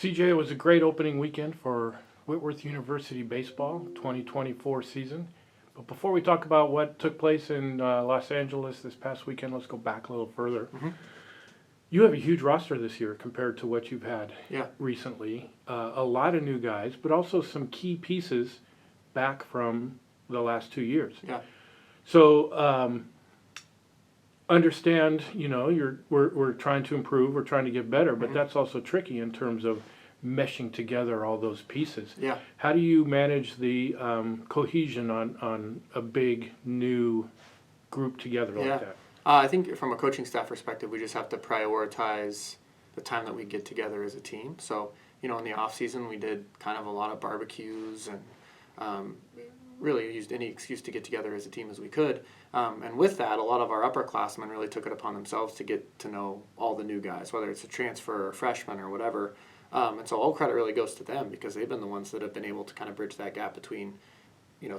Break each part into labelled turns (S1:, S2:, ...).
S1: CJ, it was a great opening weekend for Whitworth University baseball 2024 season. But before we talk about what took place in Los Angeles this past weekend, let's go back a little further. You have a huge roster this year compared to what you've had
S2: Yeah.
S1: recently. A lot of new guys, but also some key pieces back from the last 2 years.
S2: Yeah.
S1: So understand, we're trying to improve, we're trying to get better, but that's also tricky in terms of meshing together all those pieces.
S2: Yeah.
S1: How do you manage the cohesion on a big new group together like
S2: Yeah.
S1: that?
S2: I think from a coaching staff perspective, we just have to prioritize the time that we get together as a team. So, in the off season, we did kind of a lot of barbecues and really used any excuse to get together as a team as we could. And with that, a lot of our upperclassmen really took it upon themselves to get to know all the new guys, whether it's a transfer or freshman or whatever. And so all credit really goes to them because they've been the ones that have been able to kind of bridge that gap between,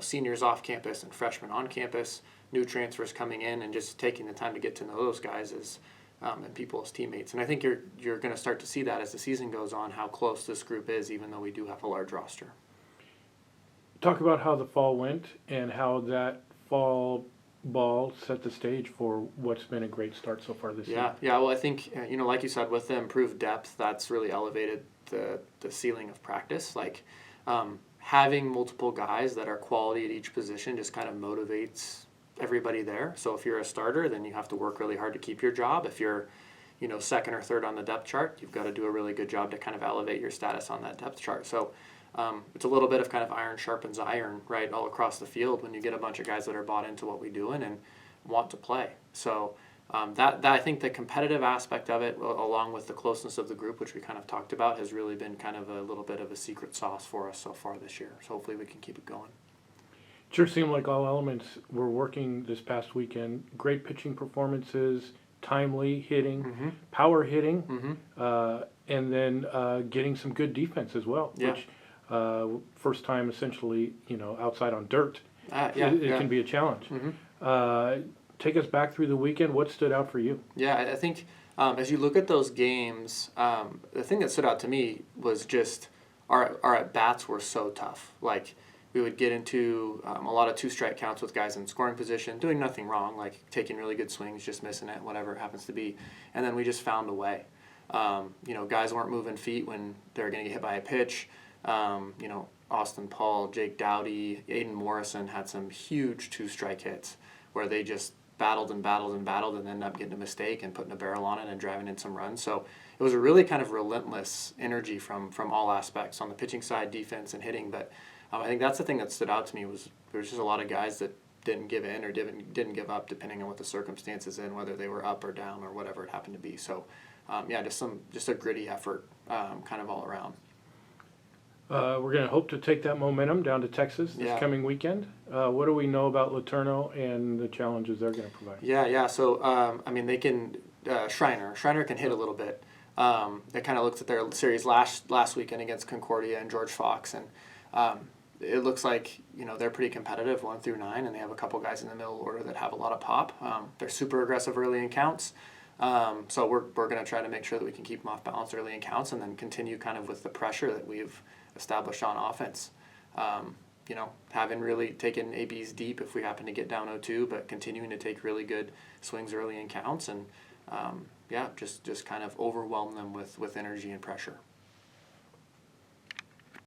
S2: seniors off campus and freshmen on campus, new transfers coming in, and just taking the time to get to know those guys and people as teammates. And I think you're going to start to see that as the season goes on, how close this group is, even though we do have a large roster.
S1: Talk about how the fall went and how that fall ball set the stage for what's been a great start so far this year.
S2: Yeah. Well, I think like you said, with the improved depth, that's really elevated the ceiling of practice. Like having multiple guys that are quality at each position just kind of motivates everybody there. So if you're a starter, then you have to work really hard to keep your job. If you're second or third on the depth chart, you've got to do a really good job to kind of elevate your status on that depth chart. So it's a little bit of kind of iron sharpens iron, right, all across the field when you get a bunch of guys that are bought into what we're doing and want to play. So that I think the competitive aspect of it, along with the closeness of the group, which we kind of talked about, has really been kind of a little bit of a secret sauce for us so far this year. So hopefully we can keep it going.
S1: Sure seemed like all elements were working this past weekend. Great pitching performances, timely hitting, power hitting, and then getting some good defense as well,
S2: Yeah.
S1: which first time essentially, outside on dirt, it can be a challenge. Take us back through the weekend. What stood out for you?
S2: Yeah, I think as you look at those games, the thing that stood out to me was just our at-bats were so tough. Like, we would get into a lot of two-strike counts with guys in scoring position, doing nothing wrong, like taking really good swings, just missing it, whatever it happens to be. And then we just found a way. Guys weren't moving feet when they were going to get hit by a pitch. Austin Paul, Jake Dowdy, Aiden Morrison had some huge two-strike hits where they just battled and ended up getting a mistake and putting a barrel on it and driving in some runs. So it was a really kind of relentless energy from all aspects on the pitching side, defense, and hitting. But I think that's the thing that stood out to me was there was just a lot of guys that didn't give in or didn't give up depending on what the circumstances and whether they were up or down or whatever it happened to be. So just a gritty effort kind of all around.
S1: We're going to hope to take that momentum down to Texas this coming weekend. What do we know about Laterno and the challenges they're going to provide?
S2: Yeah. So, they can Schreiner can hit a little bit. They kind of looked at their series last weekend against Concordia and George Fox, and it looks like they're pretty competitive 1 through 9, and they have a couple guys in the middle order that have a lot of pop. They're super aggressive early in counts. So we're going to try to make sure that we can keep them off balance early in counts and then continue kind of with the pressure that we've established on offense. Having really taken ABs deep if we happen to get down 0-2, but continuing to take really good swings early in counts and just kind of overwhelm them with energy and pressure.